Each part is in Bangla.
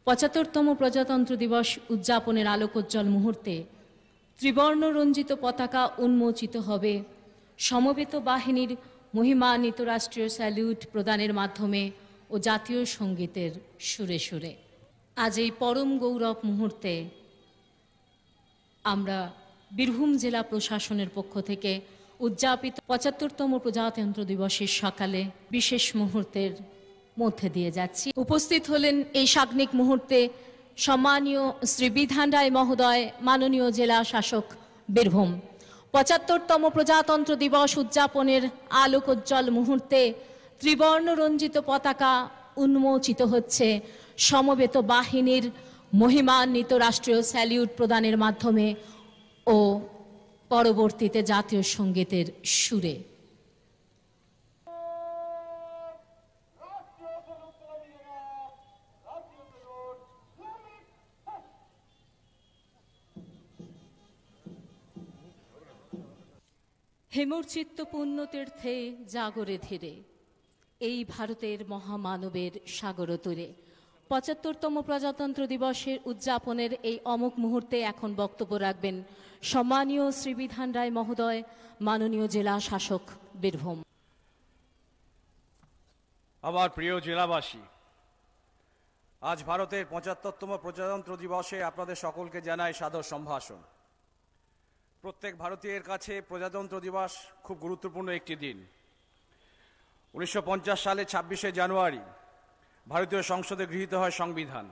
৭৫তম প্রজাতন্ত্র দিবস উদযাপনের আলোকোজ্জ্বল মুহূর্তে ত্রিবর্ণ রঞ্জিত পতাকা উন্মোচিত হবে সমবেত বাহিনীর মহিমান্বিত রাষ্ট্রীয় স্যালুট প্রদানের মাধ্যমে ও জাতীয় সঙ্গীতের সুরে সুরে। আজ এই পরম গৌরব মুহূর্তে আমরা বীরভূম জেলা প্রশাসনের পক্ষ থেকে উদযাপিত ৭৫তম প্রজাতন্ত্র দিবসের সকালে বিশেষ মুহূর্তের মধ্যে দিয়ে যাচ্ছি। উপস্থিত হলেন এই সাগ্নিক মুহূর্তে সম্মানীয় শ্রী বিধান রায় মহোদয়, মাননীয় জেলা শাসক বীরভূম। ৭৫তম প্রজাতন্ত্র দিবস উদযাপনের আলোকোজ্জ্বল মুহূর্তে ত্রিবর্ণ রঞ্জিত পতাকা উন্মোচিত হচ্ছে সমবেত বাহিনীর মহিমান্বিত রাষ্ট্রীয় স্যালিউট প্রদানের মাধ্যমে ও পরবর্তীতে জাতীয় সঙ্গীতের সুরে। হেমর্চিত্ত পুণ্যতীর্থে জাগরে ধীরে এই ভারতের মহামানবের সাগর তীরে ৭৫তম প্রজাতন্ত্র দিবসের উদযাপনের এই অমোঘ মুহূর্তে এখন বক্তব্য রাখবেন সম্মানীয় শ্রী বিধান রায় মহোদয়, মাননীয় জেলা শাসক বীরভূম। আমার প্রিয় জেলাবাসী, আজ ভারতের ৭৫তম প্রজাতন্ত্র দিবসে আপনাদের সকলকে জানাই সাদর সম্ভাষণ। প্রত্যেক ভারতীয়ের কাছে প্রজাতন্ত্র দিবস খুব গুরুত্বপূর্ণ একটি দিন। ১৯৫০ সালে ২৬শে জানুয়ারি ভারতীয় সংসদে গৃহীত হয় সংবিধান।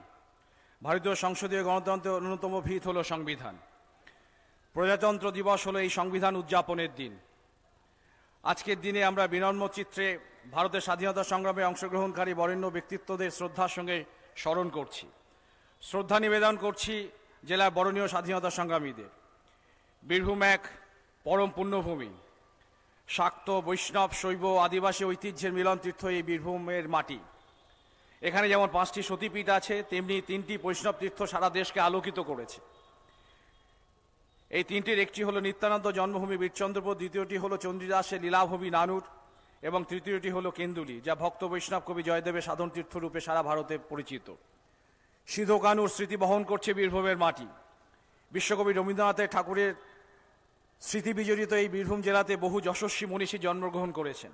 ভারতীয় সংসদীয় গণতন্ত্রের অন্যতম ভিত হল সংবিধান। প্রজাতন্ত্র দিবস হলো এই সংবিধান উদযাপনের দিন। আজকের দিনে আমরা বিনম্র চিত্রে ভারতের স্বাধীনতা সংগ্রামে অংশগ্রহণকারী বরেণ্য ব্যক্তিত্বদের শ্রদ্ধার সঙ্গে স্মরণ করছি। শ্রদ্ধা নিবেদন করছি জেলার বরণীয় স্বাধীনতা সংগ্রামীদের। বীরভূম এক পরম পুণ্যভূমি। শাক্ত, বৈষ্ণব, শৈব, আদিবাসী ঐতিহ্যের মিলন তীর্থ এই বীরভূমের মাটি। এখানে যেমন ৫টি সতীপীঠ আছে, তেমনি ৩টি বৈষ্ণব তীর্থ সারা দেশকে আলোকিত করেছে। এই তিনটির একটি হলো নিত্যানন্দ জন্মভূমি বীরচন্দ্রপুর, দ্বিতীয়টি হলো চণ্ডীদাসের লীলাভূমি নানুর এবং তৃতীয়টি হলো কেন্দুলি, যা ভক্ত বৈষ্ণব কবি জয়দেবের সাধন তীর্থরূপে সারা ভারতে পরিচিত। সিধু কানুর স্মৃতি বহন করছে বীরভূমের মাটি। বিশ্বকবি রবীন্দ্রনাথ ঠাকুরের স্মৃতি বিজড়িত এই বীরভূম জেলাতে বহু যশস্বী মনীষী জন্মগ্রহণ করেছেন।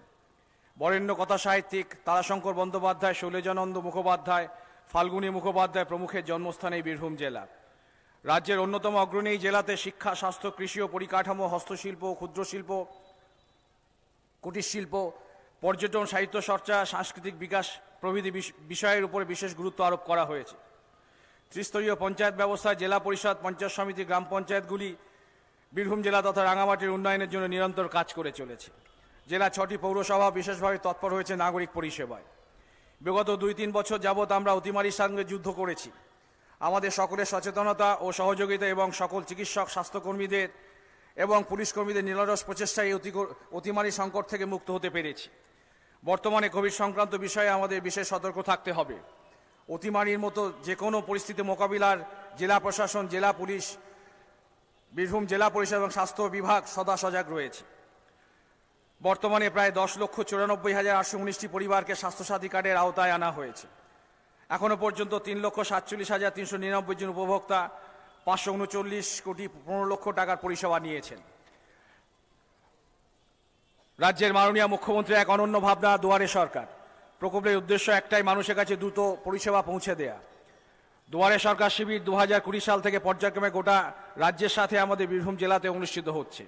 বরেণ্য কথা সাহিত্যিক তারাশঙ্কর বন্দ্যোপাধ্যায়, শৈলজানন্দ মুখোপাধ্যায়, ফাল্গুনী মুখোপাধ্যায় প্রমুখের জন্মস্থান এই বীরভূম জেলা। রাজ্যের অন্যতম অগ্রণী এই জেলাতে শিক্ষা, স্বাস্থ্য, কৃষি ও পরিকাঠামো, হস্তশিল্প, ক্ষুদ্রশিল্প, কুটির শিল্প, পর্যটন, সাহিত্য চর্চা, সাংস্কৃতিক বিকাশ প্রভৃতি বিষয়ের উপরে বিশেষ গুরুত্ব আরোপ করা হয়েছে। ত্রিস্তরীয় পঞ্চায়েত ব্যবস্থায় জেলা পরিষদ, পঞ্চায়েত সমিতি, গ্রাম পঞ্চায়েতগুলি বীরভূম জেলা তথা রাঙামাটির উন্নয়নের জন্য নিরন্তর কাজ করে চলেছে। জেলা ৬টি পৌরসভা বিশেষভাবে তৎপর হয়েছে নাগরিক পরিষেবায়। বিগত ২-৩ বছর যাবৎ আমরা অতিমারির সঙ্গে যুদ্ধ করেছি। আমাদের সকলের সচেতনতা ও সহযোগিতা এবং সকল চিকিৎসক, স্বাস্থ্যকর্মীদের এবং পুলিশ কর্মীদের নিরলস প্রচেষ্টায় এই অতিমারি সংকট থেকে মুক্ত হতে পেরেছি। বর্তমানে কোভিড সংক্রান্ত বিষয়ে আমাদের বিশেষ সতর্ক থাকতে হবে। অতিমারির মতো যে কোনো পরিস্থিতি মোকাবিলার জেলা প্রশাসন, জেলা পুলিশ, বীরভূম জেলা পরিষদ এবং স্বাস্থ্য বিভাগ সদা সজাগ রয়েছে। বর্তমানে প্রায় ১০,৯৪,৮১৯টি পরিবারকে স্বাস্থ্যসাথী কার্ডের আওতায় আনা হয়েছে। এখনো পর্যন্ত ৩,৪৭,৩৯৯ জন উপভোক্তা ৫৩৯,১৫,০০,০০০ টাকার পরিষেবা নিয়েছেন। রাজ্যের মাননীয় মুখ্যমন্ত্রী এক অনন্য ভাবনা দুয়ারে সরকার প্রকল্পের উদ্দেশ্য একটাই, মানুষের কাছে দ্রুত পরিষেবা পৌঁছে দেয়া। দুয়ারে সরকার শিবির ২০২০ সাল থেকে পর্যায়ক্রমে গোটা রাজ্যের সাথে আমাদের বীরভূম জেলাতে অনুষ্ঠিত হচ্ছে।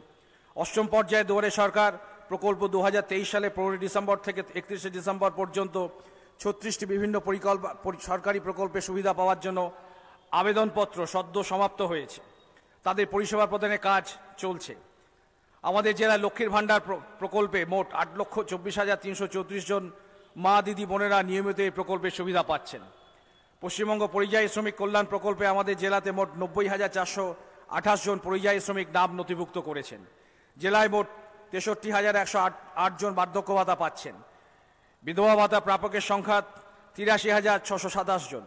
অষ্টম পর্যায়ে দুয়ারে সরকার প্রকল্প ২০২৩ সালে ১৫ ডিসেম্বর থেকে ৩১ ডিসেম্বর পর্যন্ত ৩৬টি বিভিন্ন সরকারি প্রকল্পের সুবিধা পাওয়ার জন্য আবেদনপত্র সদ্য সমাপ্ত হয়েছে। তাদের পরিষেবা প্রদানের কাজ চলছে। আমাদের জেলায় লক্ষ্মীর ভাণ্ডার প্রকল্পে মোট ৮,২৪,৩৩৪ জন মা, দিদি, বোনেরা নিয়মিত এই প্রকল্পের সুবিধা পাচ্ছেন। পশ্চিমবঙ্গ পরিযায়ী শ্রমিক কল্যাণ প্রকল্পে আমাদের জেলাতে মোট ৯০,৪২৮ জন পরিযায়ী শ্রমিক নাম নথিভুক্ত করেছেন। জেলায় মোট ৬৩,১০৮ জন বার্ধক্য ভাতা পাচ্ছেন। বিধবা ভাতা প্রাপকের সংখ্যা ৮৩,৬২৭ জন।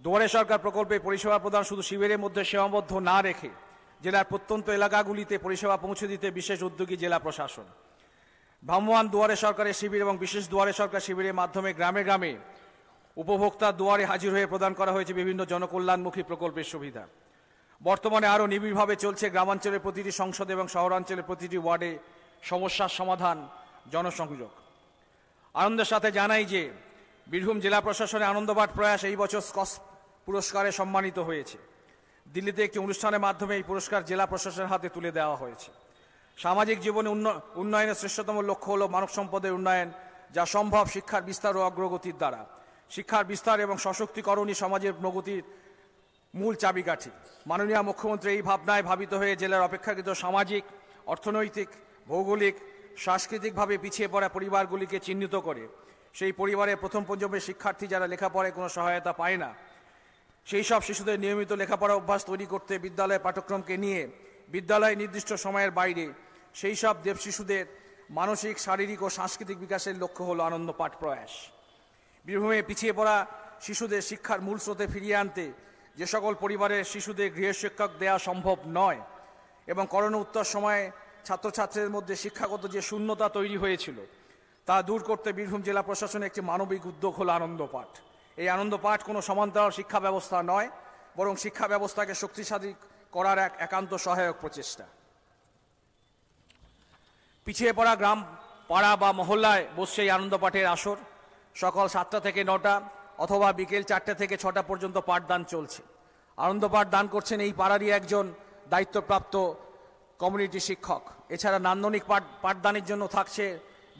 দুয়ারে সরকার প্রকল্পে পরিষেবা প্রদান শুধু শিবিরের মধ্যে সীমাবদ্ধ না রেখে জেলার প্রত্যন্ত এলাকাগুলিতে পরিষেবা পৌঁছে দিতে বিশেষ উদ্যোগী জেলা প্রশাসন। ভ্রাম্যমাণ দুয়ারে সরকারের শিবির এবং বিশেষ দুয়ারে সরকার শিবিরের মাধ্যমে গ্রামে গ্রামে উপভোক্তার দুয়ারে হাজির হয়ে প্রদান করা হয়েছে বিভিন্ন জনকল্যাণমুখী প্রকল্পের সুবিধা। বর্তমানে আরও নিবিড়ভাবে চলছে গ্রামাঞ্চলের প্রতিটি সংসদ এবং শহরাঞ্চলের প্রতিটি ওয়ার্ডে সমস্যার সমাধান, জনসংযোগ। আনন্দের সাথে জানাই যে বীরভূম জেলা প্রশাসনের আনন্দবাট প্রয়াস এই বছর স্কচ পুরস্কারে সম্মানিত হয়েছে। দিল্লিতে একটি অনুষ্ঠানের মাধ্যমে এই পুরস্কার জেলা প্রশাসনের হাতে তুলে দেওয়া হয়েছে। সামাজিক জীবনে উন্নয়নের শ্রেষ্ঠতম লক্ষ্য হল মানব সম্পদের উন্নয়ন, যা সম্ভব শিক্ষার বিস্তার ও অগ্রগতির দ্বারা। শিক্ষার বিস্তার এবং সশক্তিকরণই সমাজের প্রগতির মূল চাবিকাঠি। মাননীয় মুখ্যমন্ত্রী এই ভাবনায় ভাবিত হয়ে জেলার অপেক্ষাকৃত সামাজিক, অর্থনৈতিক, ভৌগোলিক, সাংস্কৃতিকভাবে পিছিয়ে পড়া পরিবারগুলিকে চিহ্নিত করে সেই পরিবারের প্রথম প্রজন্মের শিক্ষার্থী যারা লেখাপড়ায় কোনো সহায়তা পায় না, সেই সব শিশুদের নিয়মিত লেখাপড়া অভ্যাস তৈরি করতে বিদ্যালয়ের পাঠ্যক্রমকে নিয়ে বিদ্যালয়ে নির্দিষ্ট সময়ের বাইরে সেই সব দেব শিশুদের মানসিক, শারীরিক ও সাংস্কৃতিক বিকাশের লক্ষ্য হল আনন্দপাঠ প্রয়াস। বীরভূমে পিছিয়ে পড়া শিশুদের শিক্ষার মূল স্রোতে ফিরিয়ে আনতে যে সকল পরিবারের শিশুদের গৃহশিক্ষক দেওয়া সম্ভব নয় এবং করোনা উত্তর সময়ে ছাত্রছাত্রীদের মধ্যে শিক্ষাগত যে শূন্যতা তৈরি হয়েছিল তা দূর করতে বীরভূম জেলা প্রশাসনের একটি মানবিক উদ্যোগ হল আনন্দপাঠ। এই আনন্দপাঠ কোনো সমান্তরাল শিক্ষা ব্যবস্থা নয়, বরং শিক্ষা ব্যবস্থাকে শক্তিশালী করার এক একান্ত সহায়ক প্রচেষ্টা। পিছিয়ে পড়া গ্রাম, পাড়া বা মহল্লায় বসছে এই আনন্দপাঠের আসর। সকাল 7টা থেকে 9টা অথবা বিকেল 4টে থেকে 6টা পর্যন্ত পাঠদান চলছে। আনন্দপাঠ দান করছেন এই পাড়ারই একজন দায়িত্বপ্রাপ্ত কমিউনিটি শিক্ষক। এছাড়া নান্দনিক পাঠদানের জন্য থাকছে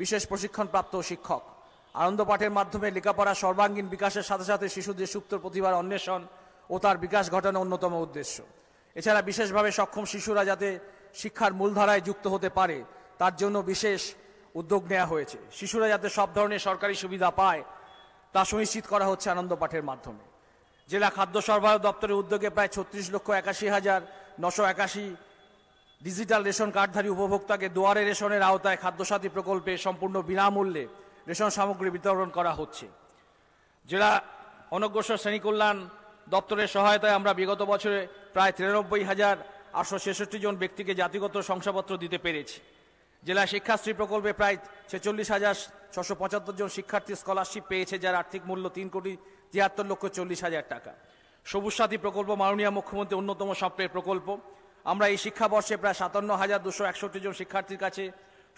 বিশেষ প্রশিক্ষণপ্রাপ্ত শিক্ষক। আনন্দপাঠের মাধ্যমে লেখাপড়া সর্বাঙ্গীন বিকাশের সাথে সাথে শিশুদের সুপ্ত প্রতিভার অন্বেষণ ও তার বিকাশ ঘটানো অন্যতম উদ্দেশ্য। এছাড়া বিশেষভাবে সক্ষম শিশুরা যাতে শিক্ষার মূলধারায় যুক্ত হতে পারে তার জন্য বিশেষ উদ্যোগ নেওয়া হয়েছে। শিশুরা যাতে সব ধরনের সরকারি সুবিধা পায় তা সুনিশ্চিত করা হচ্ছে আনন্দপাঠের মাধ্যমে। জেলা খাদ্য সরবরাহ দপ্তরের উদ্যোগে প্রায় 36,81,981 ডিজিটাল রেশন কার্ডধারী উপভোক্তাকে দুয়ারে রেশনের আওতায় খাদ্যসাথী প্রকল্পে সম্পূর্ণ বিনামূল্যে রেশন সামগ্রী বিতরণ করা হচ্ছে। জেলা অনগ্রসর শ্রেণী কল্যাণ দপ্তরের সহায়তায় আমরা বিগত বছরে প্রায় 93,866 জন ব্যক্তিকে জাতিগত শংসাপত্র দিতে পেরেছি। জেলা শিক্ষাশ্রী প্রকল্পে প্রায় 46,675 জন শিক্ষার্থী স্কলারশিপ পেয়েছে, যার আর্থিক মূল্য 3,73,40,000 টাকা। সবুজ সাথী প্রকল্প মাননীয় মুখ্যমন্ত্রীর অন্যতম স্বপ্নের প্রকল্প। আমরা এই শিক্ষাবর্ষে প্রায় 57,261 জন শিক্ষার্থীর কাছে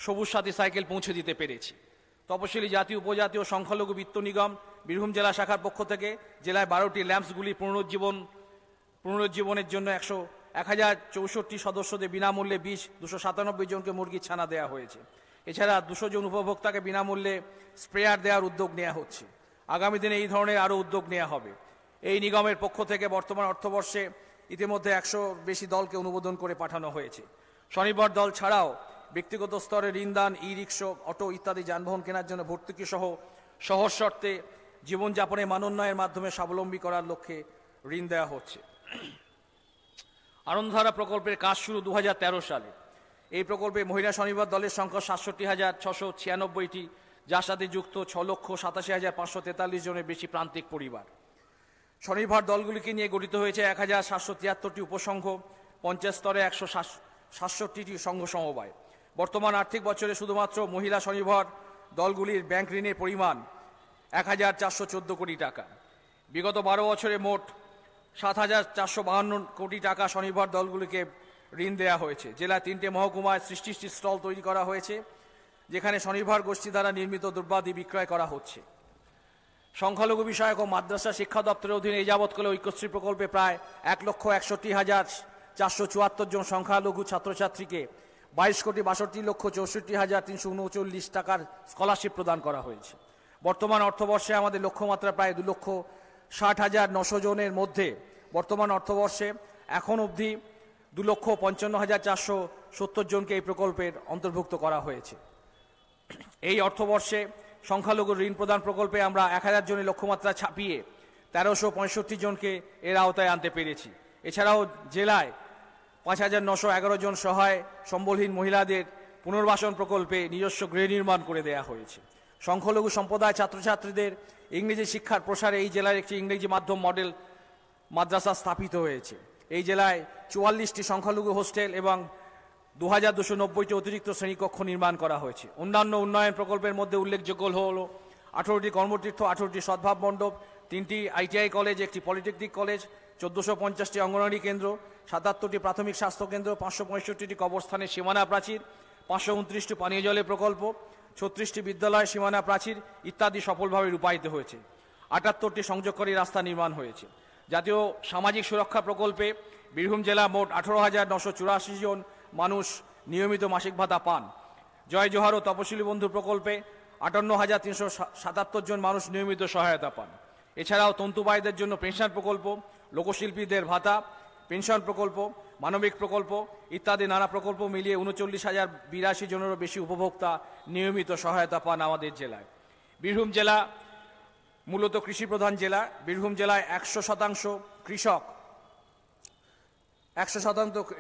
সবুজ সাথী সাইকেল পৌঁছে দিতে পেরেছি। তপশিলি জাতি, উপজাতি ও সংখ্যালঘু বিত্ত নিগম বীরভূম জেলা শাখার পক্ষ থেকে জেলায় 12টি ল্যাম্পসগুলি পুনরুজ্জীবনের জন্য 1,064 সদস্যদের বিনামূল্যে বীজ, 297 জনকে মুরগির ছানা দেওয়া হয়েছে। এছাড়া 200 জন উপভোক্তাকে বিনামূল্যে স্প্রেয়ার দেওয়ার উদ্যোগ নেওয়া হচ্ছে। আগামী দিনে এই ধরনের আরও উদ্যোগ নেওয়া হবে। এই নিগমের পক্ষ থেকে বর্তমান অর্থবর্ষে ইতিমধ্যে 100 বেশি দলকে অনুমোদন করে পাঠানো হয়েছে। স্বনির্ভর দল ছাড়াও ব্যক্তিগত স্তরে ঋণদান, ই-রিক্সা, অটো ইত্যাদি যানবাহন কেনার জন্য ভর্তুকি সহ সহজ শর্তে জীবনযাপনের মানোন্নয়নের মাধ্যমে স্বাবলম্বী করার লক্ষ্যে ঋণ দেওয়া হচ্ছে। আনন্দধারা প্রকল্পের কাজ শুরু 2013 সালে। এই প্রকল্পে মহিলা স্বনির্ভর দলের সংখ্যা 67,696টি, যার সাথে যুক্ত 6,87,543 জনের বেশি প্রান্তিক পরিবার। স্বনির্ভর দলগুলিকে নিয়ে গঠিত হয়েছে 1,773টি উপসংঘ, পঞ্চায়েত স্তরে 167টি সংঘ সমবায়। বর্তমান আর্থিক বছরে শুধুমাত্র মহিলা স্বনির্ভর দলগুলির ব্যাংক ঋণের পরিমাণ 1,414 কোটি টাকা। বিগত 12 বছরে মোট 7,452 কোটি টাকা স্বনির্ভর দলগুলিকে ঋণ দেওয়া হয়েছে। জেলায় 3টে মহকুমায় 60টি স্টল তৈরি করা হয়েছে, যেখানে স্বনির্ভর গোষ্ঠী দ্বারা নির্মিত দ্রব্যাদি বিক্রয় করা হচ্ছে। সংখ্যালঘু বিষয়ক ও মাদ্রাসা শিক্ষা দপ্তরের অধীনে এই যাবৎকালে ঐক্যশ্রী প্রকল্পে প্রায় 1,61,474 জন সংখ্যালঘু ছাত্রছাত্রীকে 22,62,64,339 টাকার স্কলারশিপ প্রদান করা হয়েছে। বর্তমান অর্থবর্ষে আমাদের লক্ষ্যমাত্রা প্রায় 2,60,900 জনের মধ্যে বর্তমান অর্থবর্ষে এখন অবধি 2,55,470 জনকে এই প্রকল্পের অন্তর্ভুক্ত করা হয়েছে। এই অর্থবর্ষে সংখ্যালঘু ঋণ প্রদান প্রকল্পে আমরা 1,000 জনের লক্ষ্যমাত্রা ছাপিয়ে 1,365 জনকে এর আওতায় আনতে পেরেছি। এছাড়াও জেলায় 5,911 জন সহায় সম্বলহীন মহিলাদের পুনর্বাসন প্রকল্পে নিজস্ব গৃহ নির্মাণ করে দেওয়া হয়েছে। সংখ্যালঘু সম্প্রদায় ছাত্রছাত্রীদের ইংরেজি শিক্ষার প্রসারে এই জেলার একটি ইংরেজি মাধ্যম মডেল মাদ্রাসা স্থাপিত হয়েছে। এই জেলায় 44টি সংখ্যালঘু হোস্টেল এবং 2,290টি অতিরিক্ত শ্রেণীকক্ষ নির্মাণ করা হয়েছে। অন্যান্য উন্নয়ন প্রকল্পের মধ্যে উল্লেখযোগ্য হল 18টি কর্মতীর্থ, 18টি সদ্ভাব মণ্ডপ, 3টি ITI কলেজ, 1টি পলিটেকনিক কলেজ, 1450টি অঙ্গনওয়াড়ি কেন্দ্র, 77টি প্রাথমিক স্বাস্থ্যকেন্দ্র, 565টি কবরস্থানের সীমানা প্রাচীর, 529টি পানীয় জলের প্রকল্প, 36টি বিদ্যালয় সীমানা প্রাচীর ইত্যাদি সফলভাবে রূপায়িত হয়েছে। 78টি সংযোগকারী রাস্তা নির্মাণ হয়েছে। জাতীয় সামাজিক সুরক্ষা প্রকল্পে বীরভূম জেলা মোট 18,984 জন মানুষ নিয়মিত মাসিক ভাতা পান। জয় জোহার ও তপশিলি বন্ধু প্রকল্পে 58,377 জন মানুষ নিয়মিত সহায়তা পান। এছাড়াও তন্তুবায়দের জন্য পেনশন প্রকল্প, লোকশিল্পীদের ভাতা, পেনশন প্রকল্প, মানবিক প্রকল্প ইত্যাদি নানা প্রকল্প মিলিয়ে 39,082 জনেরও বেশি উপভোক্তা নিয়মিত সহায়তা পান আমাদের জেলায়। বীরভূম জেলা মূলত কৃষিপ্রধান জেলা। বীরভূম জেলায় 100%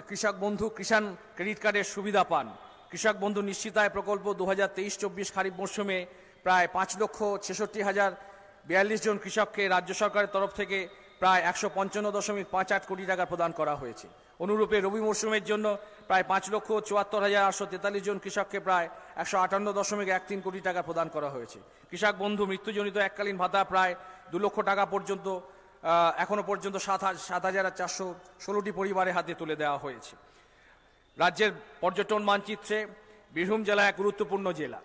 কৃষক বন্ধু কিষাণ ক্রেডিট কার্ডের সুবিধা পান। কৃষক বন্ধু নিশ্চিত আয় প্রকল্প 2023-24 খারিফ মরশুমে প্রায় 5,66,042 জন কৃষককে রাজ্য সরকারের তরফ থেকে প্রায় 155.58 কোটি টাকা প্রদান করা হয়েছে। অনুরূপে রবি মরশুমের জন্য প্রায় 5,74,843 জন কৃষককে প্রায় 158.13 কোটি টাকা প্রদান করা হয়েছে। কৃষক বন্ধু মৃত্যুজনিত এককালীন ভাতা প্রায় 2 লক্ষ টাকা পর্যন্ত এখনো পর্যন্ত 7,416টি পরিবারের হাতে তুলে দেওয়া হয়েছে। রাজ্যের পর্যটন মানচিত্রে বীরভূম জেলা এক গুরুত্বপূর্ণ জেলা।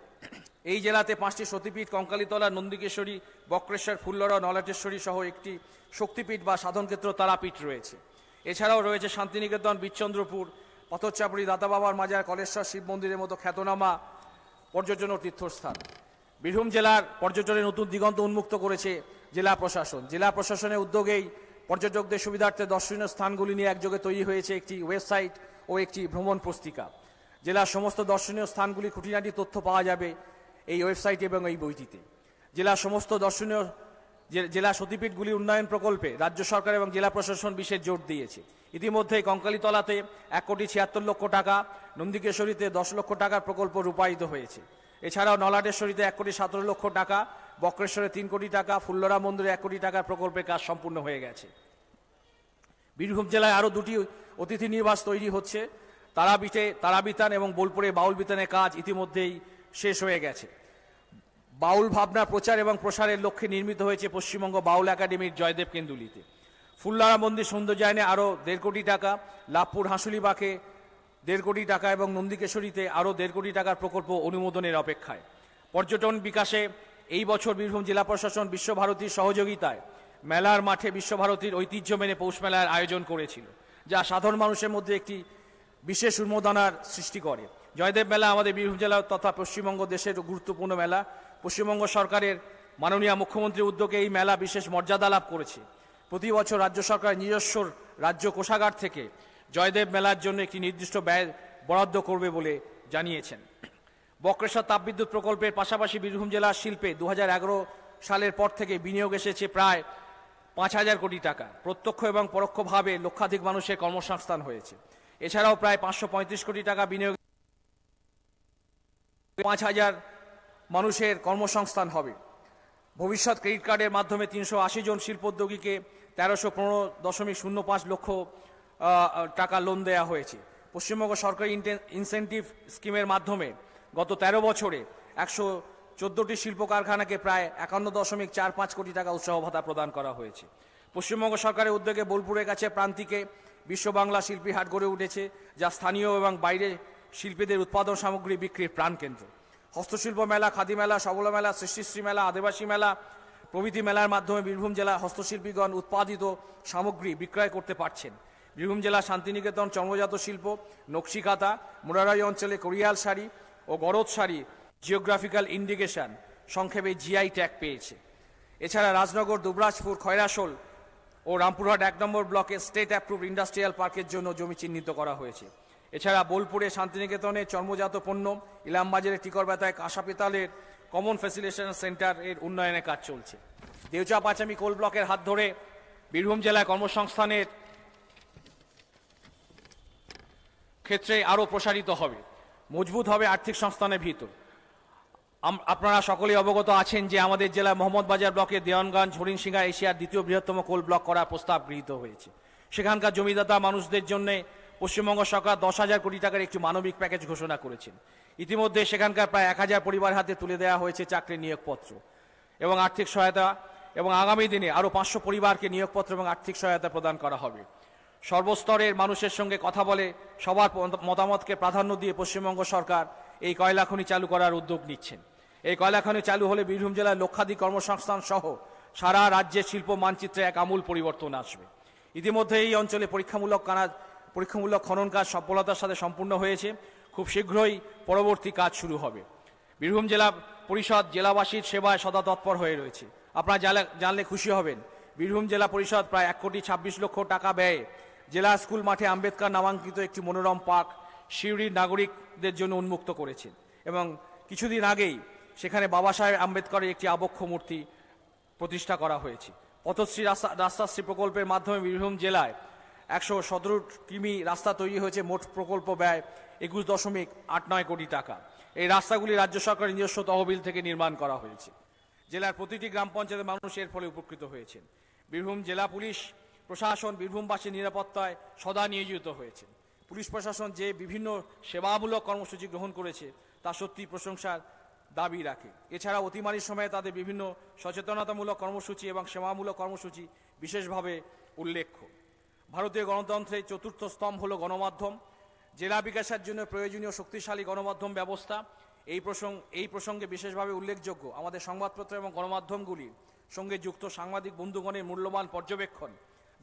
এই জেলাতে 5টি সতীপীঠ, কঙ্কালীতলা, নন্দিকেশ্বরী, বক্রেশ্বর, ফুল্লরা, নলাটেশ্বরী সহ একটি শক্তিপীঠ বা সাধনক্ষেত্র তারাপীঠ রয়েছে। এছাড়াও রয়েছে শান্তিনিকেতন, বিচ্চন্দ্রপুর, পথরচাপুরী, দাতা বাবার মাজার, কলেশ্বর শিব মন্দিরের মতো খ্যাতনামা পর্যটন ও তীর্থস্থান। বীরভূম জেলার পর্যটনে নতুন দিগন্ত উন্মুক্ত করেছে জেলা প্রশাসন। জেলা প্রশাসনের উদ্যোগেই পর্যটকদের সুবিধার্থে দর্শনীয় স্থানগুলি নিয়ে একযোগে তৈরি হয়েছে একটি ওয়েবসাইট ও একটি ভ্রমণ পুস্তিকা। জেলার সমস্ত দর্শনীয় স্থানগুলি খুঁটিনাটি তথ্য পাওয়া যাবে এই ওয়েবসাইট এবং এই বইটিতে। জেলার সমস্ত দর্শনীয় জেলা সতীপীঠগুলি উন্নয়ন প্রকল্পে রাজ্য সরকার এবং জেলা প্রশাসন বিশেষ জোর দিয়েছে। ইতিমধ্যে কঙ্কালীতলাতে 1,76,00,000 টাকা, নন্দিকেশ্বরীতে 10 লক্ষ টাকার প্রকল্প রূপায়িত হয়েছে। এছাড়াও নলাটেশ্বরীতে 1,17,00,000 টাকা, বক্রেশ্বরে 3 কোটি টাকা, ফুল্লরা মন্দিরে 1 কোটি টাকার প্রকল্পের কাজ সম্পূর্ণ হয়ে গেছে। বীরভূম জেলায় আরও 2টি অতিথি নিবাস তৈরি হচ্ছে। তারাবিতান এবং বোলপুরে বাউল বিতানের কাজ ইতিমধ্যেই শেষ হয়ে গেছে। বাউল ভাবনা প্রচার এবং প্রসারের লক্ষ্যে নির্মিত হয়েছে পশ্চিমবঙ্গ বাউল একাডেমির জয়দেব কেন্দুলিতে। ফুল্লরা মন্দির সৌন্দর্যায়নে আরও 1.5 কোটি টাকা, লাভপুর হাঁসুলিবাঁকে 1.5 কোটি টাকা এবং নন্দিকেশ্বরীতে আরও 1.5 কোটি টাকার প্রকল্প অনুমোদনের অপেক্ষায়। পর্যটন বিকাশে এই বছর বীরভূম জেলা প্রশাসন বিশ্বভারতীর সহযোগিতায় মেলার মাঠে বিশ্বভারতীর ঐতিহ্য মেনে পৌষ মেলার আয়োজন করেছিল, যা সাধারণ মানুষের মধ্যে একটি বিশেষ উন্মাদনার সৃষ্টি করে। জয়দেব মেলা আমাদের বীরভূম জেলা তথা পশ্চিমবঙ্গ দেশের গুরুত্বপূর্ণ মেলা। পশ্চিমবঙ্গ সরকারের মাননীয় মুখ্যমন্ত্রীর উদ্যোগে এই মেলা বিশেষ মর্যাদা লাভ করেছে। প্রতি বছর রাজ্য সরকার নিজস্ব রাজ্য কোষাগার থেকে জয়দেব মেলার জন্য একটি নির্দিষ্ট ব্যয় বরাদ্দ করবে বলে জানিয়েছেন। বক্রেশ্বর তাপবিদ্যুৎ প্রকল্পের পাশাপাশি বীরভূম জেলার শিল্পে 2011 সালের পর থেকে বিনিয়োগ এসেছে প্রায় 5,000 কোটি টাকা। প্রত্যক্ষ এবং পরোক্ষভাবে লক্ষাধিক মানুষের কর্মসংস্থান হয়েছে। এছাড়াও প্রায় 535 কোটি টাকা বিনিয়োগ 5,000 মানুষের কর্মসংস্থান হবে। ভবিষ্যৎ ক্রেডিট কার্ডের মাধ্যমে 380 জন শিল্পোদ্যোগীকে 1315.05 লক্ষ টাকা লোন দেওয়া হয়েছে। পশ্চিমবঙ্গ সরকারি ইনসেন্টিভ স্কিমের মাধ্যমে গত 13 বছরে 114টি শিল্প কারখানাকে প্রায় 51.45 কোটি টাকা উৎসাহ ভাতা প্রদান করা হয়েছে। পশ্চিমবঙ্গ সরকারের উদ্যোগে বোলপুরের কাছে প্রান্তিকে বিশ্ব বাংলা শিল্পী হাট গড়ে উঠেছে, যা স্থানীয় এবং বাইরে শিল্পীদের উৎপাদন সামগ্রী বিক্রির প্রাণকেন্দ্র। হস্তশিল্প মেলা, খাদি মেলা, সবলা মেলা, সৃষ্টিশ্রী মেলা, আদিবাসী মেলা প্রভৃতি মেলার মাধ্যমে বীরভূম জেলা হস্তশিল্পীগণ উৎপাদিত সামগ্রী বিক্রয় করতে পারছেন। বীরভূম জেলা শান্তিনিকেতন চর্মজাত শিল্প, নকশিকাঁথা, মুরারাই অঞ্চলে কোরিয়াল শাড়ি ও গরদ শাড়ি জিওগ্রাফিক্যাল ইন্ডিকেশন সংক্ষেপে GI ট্যাগ পেয়েছে। এছাড়া রাজনগর, দুবরাজপুর, খয়রাশোল ও রামপুরহাট 1 নম্বর ব্লকে স্টেট অ্যাপ্রুভ ইন্ডাস্ট্রিয়াল পার্কের জন্য জমি চিহ্নিত করা হয়েছে। এছাড়া বোলপুরে শান্তিনিকেতনে চর্মজাত পণ্য, ইলামবাজারে টিকরবেতায় কাঁসা পেতালের কমন ফ্যাসিলিটেশন সেন্টার এর উন্নয়নের কাজ চলছে। দেউচা পাঁচামি কোল ব্লকের হাত ধরে বীরভূম জেলায় কর্মসংস্থানের ক্ষেত্রে আরও প্রসারিত হবে, মজবুত হবে আর্থিক সংস্থানের ভিতর। আপনারা সকলেই অবগত আছেন যে আমাদের জেলায় মোহাম্মদবাজার ব্লকে দেওয়ানগঞ্জ হরিণশিঙ্গা এশিয়ার 2য় বৃহত্তম কোল ব্লক করার প্রস্তাব গৃহীত হয়েছে। সেখানকার জমিদাতা মানুষদের জন্য পশ্চিমবঙ্গ সরকার 10,000 কোটি টাকার একটি মানবিক প্যাকেজ ঘোষণা করেছেন। ইতিমধ্যে সেখানকার প্রায় 1,000 পরিবার হাতে তুলে দেওয়া হয়েছে চাকরির নিয়োগপত্র। এবং আর্থিক সহায়তা, এবং আগামী দিনে আরও 500 পরিবারকে নিয়োগপত্র এবং আর্থিক সহায়তা প্রদান করা হবে। সর্বস্তরের মানুষের সঙ্গে কথা বলে সবার মতামতকে প্রাধান্য দিয়ে পশ্চিমবঙ্গ সরকার এই কয়লা খনি চালু করার উদ্যোগ নিচ্ছেন। এই কয়লা খনি চালু হলে বীরভূম জেলায় লক্ষাধিক কর্মসংস্থান সহ সারা রাজ্যের শিল্প মানচিত্রে এক আমূল পরিবর্তন আসবে। ইতিমধ্যে এই অঞ্চলে পরীক্ষামূলক খনন কাজ সফলতার সাথে সম্পূর্ণ হয়েছে। খুব শীঘ্রই পরবর্তী কাজ শুরু হবে। বীরভূম জেলা পরিষদ জেলাবাসীর সেবায় সদা তৎপর হয়ে রয়েছে। আপনারা জানলে খুশি হবেন, বীরভূম জেলা পরিষদ প্রায় 1,26,00,000 টাকা ব্যয়ে জেলা স্কুল মাঠে আম্বেদকর নামাঙ্কিত একটি মনোরম পার্ক সিউড়ির নাগরিকদের জন্য উন্মুক্ত করেছে, এবং কিছুদিন আগেই সেখানে বাবা সাহেব আম্বেদকরের একটি আবক্ষ মূর্তি প্রতিষ্ঠা করা হয়েছে। পথশ্রী রাস্তাশ্রী প্রকল্পের মাধ্যমে বীরভূম জেলায় 117 কিমি রাস্তা তৈরি হয়েছে। মোট প্রকল্প ব্যয় 21.89 কোটি টাকা। এই রাস্তাগুলি রাজ্য সরকারের নিজস্ব তহবিল থেকে নির্মাণ করা হয়েছে। জেলার প্রতিটি গ্রাম পঞ্চায়েতের মানুষ এর ফলে উপকৃত হয়েছেন। বীরভূম জেলা পুলিশ প্রশাসন বীরভূমবাসীর নিরাপত্তায় সদা নিয়োজিত হয়েছে। পুলিশ প্রশাসন যে বিভিন্ন সেবামূলক কর্মসূচি গ্রহণ করেছে তা সত্যি প্রশংসার দাবি রাখে। এছাড়া অতিমারির সময়ে তাদের বিভিন্ন সচেতনতামূলক কর্মসূচি এবং সেবামূলক কর্মসূচি বিশেষভাবে উল্লেখ্য। ভারতীয় গণতন্ত্রের চতুর্থ স্তম্ভ হল গণমাধ্যম। জেলা বিকাশের জন্য প্রয়োজনীয় শক্তিশালী গণমাধ্যম ব্যবস্থা। এই প্রসঙ্গে বিশেষভাবে উল্লেখযোগ্য আমাদের সংবাদপত্র এবং গণমাধ্যমগুলির সঙ্গে যুক্ত সাংবাদিক বন্ধুগণের মূল্যবান পর্যবেক্ষণ,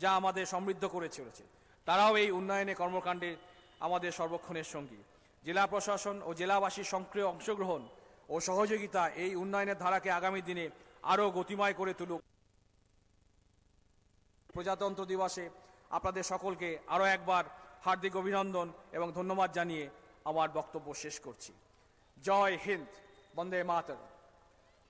যা আমাদের সমৃদ্ধ করে চলেছে। তারাও এই উন্নয়নে কর্মকাণ্ডে আমাদের সর্বক্ষণের সঙ্গী। জেলা প্রশাসন ও জেলাবাসীর সক্রিয় অংশগ্রহণ ও সহযোগিতা এই উন্নয়নের ধারাকে আগামী দিনে আরও গতিময় করে তুলুক। প্রজাতন্ত্র দিবসে আপনাদের সকলকে আরও একবার হার্দিক অভিনন্দন এবং ধন্যবাদ জানিয়ে আমার বক্তব্য শেষ করছি। জয় হিন্দ, বন্দে মাতরম।